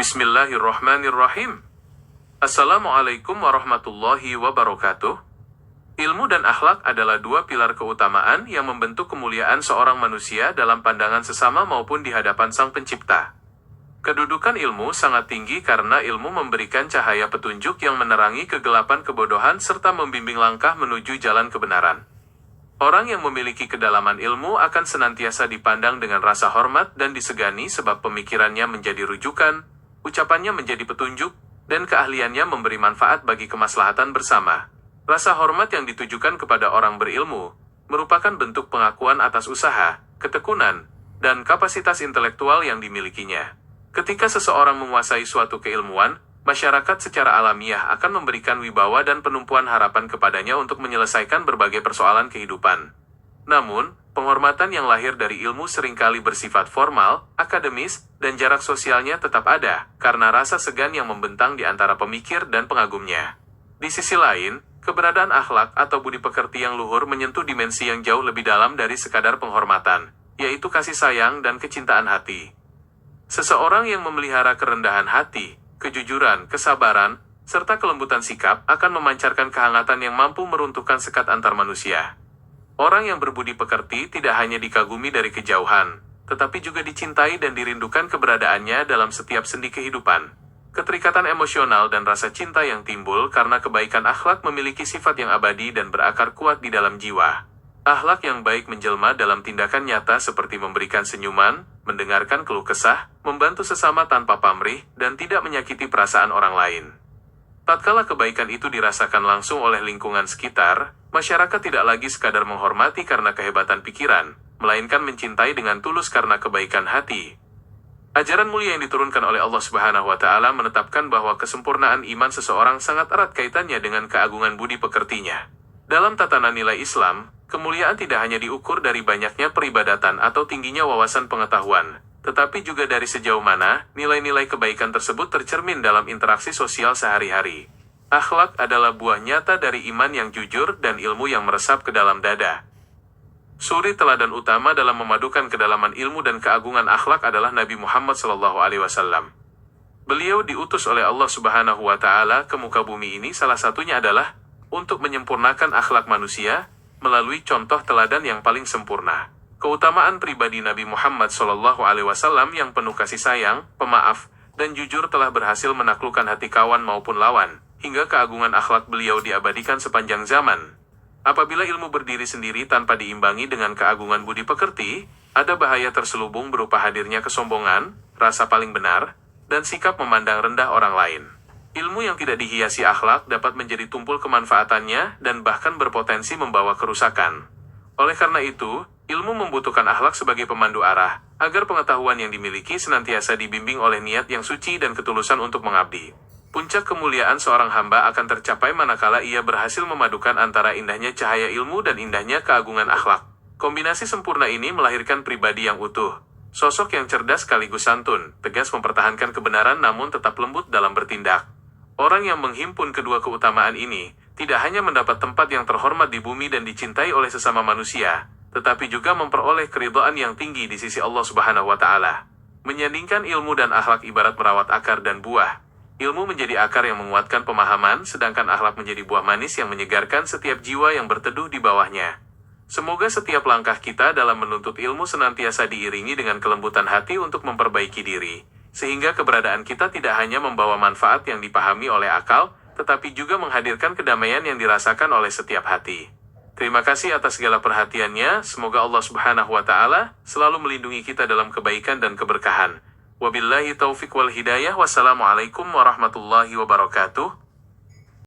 Bismillahirrahmanirrahim. Assalamualaikum warahmatullahi wabarakatuh. Ilmu dan akhlak adalah dua pilar keutamaan yang membentuk kemuliaan seorang manusia dalam pandangan sesama maupun di hadapan Sang Pencipta. Kedudukan ilmu sangat tinggi karena ilmu memberikan cahaya petunjuk yang menerangi kegelapan kebodohan serta membimbing langkah menuju jalan kebenaran. Orang yang memiliki kedalaman ilmu akan senantiasa dipandang dengan rasa hormat dan disegani sebab pemikirannya menjadi rujukan, ucapannya menjadi petunjuk, dan keahliannya memberi manfaat bagi kemaslahatan bersama. Rasa hormat yang ditujukan kepada orang berilmu merupakan bentuk pengakuan atas usaha, ketekunan, dan kapasitas intelektual yang dimilikinya. Ketika seseorang menguasai suatu keilmuan, masyarakat secara alamiah akan memberikan wibawa dan penumpuan harapan kepadanya untuk menyelesaikan berbagai persoalan kehidupan. Namun, penghormatan yang lahir dari ilmu seringkali bersifat formal, akademis, dan jarak sosialnya tetap ada, karena rasa segan yang membentang di antara pemikir dan pengagumnya. Di sisi lain, keberadaan akhlak atau budi pekerti yang luhur menyentuh dimensi yang jauh lebih dalam dari sekadar penghormatan, yaitu kasih sayang dan kecintaan hati. Seseorang yang memelihara kerendahan hati, kejujuran, kesabaran, serta kelembutan sikap akan memancarkan kehangatan yang mampu meruntuhkan sekat antar manusia. Orang yang berbudi pekerti tidak hanya dikagumi dari kejauhan, tetapi juga dicintai dan dirindukan keberadaannya dalam setiap sendi kehidupan. Keterikatan emosional dan rasa cinta yang timbul karena kebaikan akhlak memiliki sifat yang abadi dan berakar kuat di dalam jiwa. Akhlak yang baik menjelma dalam tindakan nyata seperti memberikan senyuman, mendengarkan keluh kesah, membantu sesama tanpa pamrih, dan tidak menyakiti perasaan orang lain. Tatkala kebaikan itu dirasakan langsung oleh lingkungan sekitar, masyarakat tidak lagi sekadar menghormati karena kehebatan pikiran, melainkan mencintai dengan tulus karena kebaikan hati. Ajaran mulia yang diturunkan oleh Allah Subhanahu wa Ta'ala menetapkan bahwa kesempurnaan iman seseorang sangat erat kaitannya dengan keagungan budi pekertinya. Dalam tatanan nilai Islam, kemuliaan tidak hanya diukur dari banyaknya peribadatan atau tingginya wawasan pengetahuan, tetapi juga dari sejauh mana nilai-nilai kebaikan tersebut tercermin dalam interaksi sosial sehari-hari. Akhlak adalah buah nyata dari iman yang jujur dan ilmu yang meresap ke dalam dada. Suri teladan utama dalam memadukan kedalaman ilmu dan keagungan akhlak adalah Nabi Muhammad SAW. Beliau diutus oleh Allah Subhanahu wa Ta'ala ke muka bumi ini, salah satunya adalah untuk menyempurnakan akhlak manusia melalui contoh teladan yang paling sempurna. Keutamaan pribadi Nabi Muhammad SAW yang penuh kasih sayang, pemaaf, dan jujur telah berhasil menaklukkan hati kawan maupun lawan, hingga keagungan akhlak beliau diabadikan sepanjang zaman. Apabila ilmu berdiri sendiri tanpa diimbangi dengan keagungan budi pekerti, ada bahaya terselubung berupa hadirnya kesombongan, rasa paling benar, dan sikap memandang rendah orang lain. Ilmu yang tidak dihiasi akhlak dapat menjadi tumpul kemanfaatannya dan bahkan berpotensi membawa kerusakan. Oleh karena itu, ilmu membutuhkan akhlak sebagai pemandu arah, agar pengetahuan yang dimiliki senantiasa dibimbing oleh niat yang suci dan ketulusan untuk mengabdi. Puncak kemuliaan seorang hamba akan tercapai manakala ia berhasil memadukan antara indahnya cahaya ilmu dan indahnya keagungan akhlak. Kombinasi sempurna ini melahirkan pribadi yang utuh. Sosok yang cerdas sekaligus santun, tegas mempertahankan kebenaran namun tetap lembut dalam bertindak. Orang yang menghimpun kedua keutamaan ini, tidak hanya mendapat tempat yang terhormat di bumi dan dicintai oleh sesama manusia, tetapi juga memperoleh keridhaan yang tinggi di sisi Allah Subhanahu wa Ta'ala. Menyandingkan ilmu dan akhlak ibarat merawat akar dan buah. Ilmu menjadi akar yang menguatkan pemahaman, sedangkan akhlak menjadi buah manis yang menyegarkan setiap jiwa yang berteduh di bawahnya. Semoga setiap langkah kita dalam menuntut ilmu senantiasa diiringi dengan kelembutan hati untuk memperbaiki diri, sehingga keberadaan kita tidak hanya membawa manfaat yang dipahami oleh akal, tetapi juga menghadirkan kedamaian yang dirasakan oleh setiap hati. Terima kasih atas segala perhatiannya, semoga Allah Subhanahu wa Ta'ala selalu melindungi kita dalam kebaikan dan keberkahan. Wabillahi taufiq wal hidayah, wassalamualaikum warahmatullahi wabarakatuh.